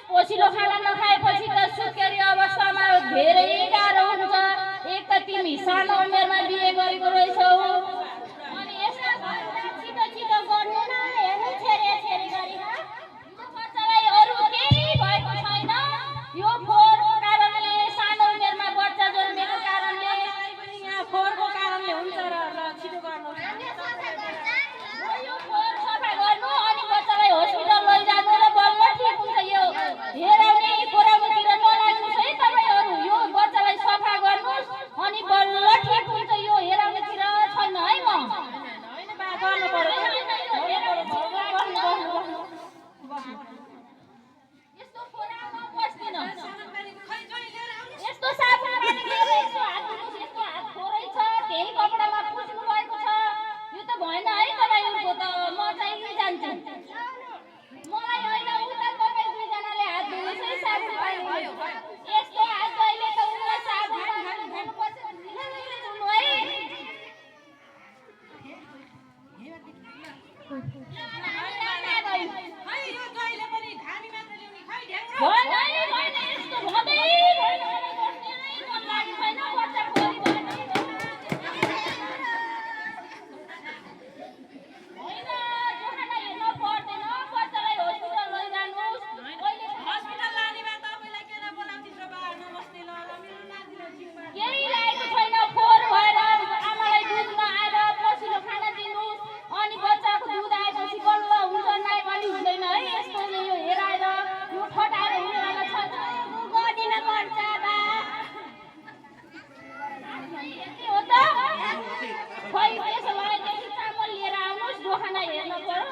पोसिलो खाना नखाएपछि त सुत्केरी अवस्थामा धेरै गाह्रो हुन्छ। एक त तिमी सानो उमेरमा बिहे गरेको रहेछौ, अनि यस्ता छिटो छिटो गर्नु न, हेर्नु छेरे छेरी गरी यो बच्चालाई अरू केही भएको छैन। यो फोहोरको कारणले, सानो उमेरमा बच्चा जन्मेको कारणले, यहाँ फोहोरको कारणले हुन्छ र छिटो गर्नु। यो फोहोर सफा गर्नु अनि बच्चालाई हस्पिटल लैजानु र बल्ल ठिक हुन्छ। यो हेराउने कोराउतिर नलाग्नुहोस् है तपाईहरु। यो बच्चालाई सफा गर्नुहोस् अनि बल्ल ठिक हुन्छ। यो हेराउनेतिर छैन है म। हैन बा गर्नु पर्यो। यस्तो फोरामा बस्दिन। यस्तो साफा पानी लिएर यसो हात धुनुहोस्। यस्तो हात फोरै छ, केही कपडामा पुस्नु भएको छ। यो त भएन है तपाईहरुको त। म चाहिँ जान्छु। मलाई हैन, उता तपाई दुईजनाले हात धुनुहोस् है साफा पानी। यस्तो हात जहिले त उता साफा पानी धुनुपर्छ। धुनु है। भएन है, भएन। यस्तो भदै भएन भने बस्ने नै मन लाग्छ छैन। बच्चा छोरी भएन। होइन, जोखाना हेर्न पर्दैन। बच्चालाई हस्पिटल लैजानुहोस्। हस्पिटल लाने बा तपाईलाई किन बोलाउँदिन्छ बा? नमस्ते ल, मेरो नातिलाई जिम्मा केही लागेको छैन। फोहोर भएर आमालाई दुध नआएर पसिलो खाना दिनुहोस्। अनि बच्चाको दुध आएपछि बल्ल हुन्छ, नाइ पनि हुँदैन है। यस्तोले यो हेराएर यो फटाएर हुनेवाला छैन। गर्दिन पर्छ बा। हो त? खै त्यसो भएदेखि चामल लिएर आउनुहोस्, जोखाना हेर्न पर्यो।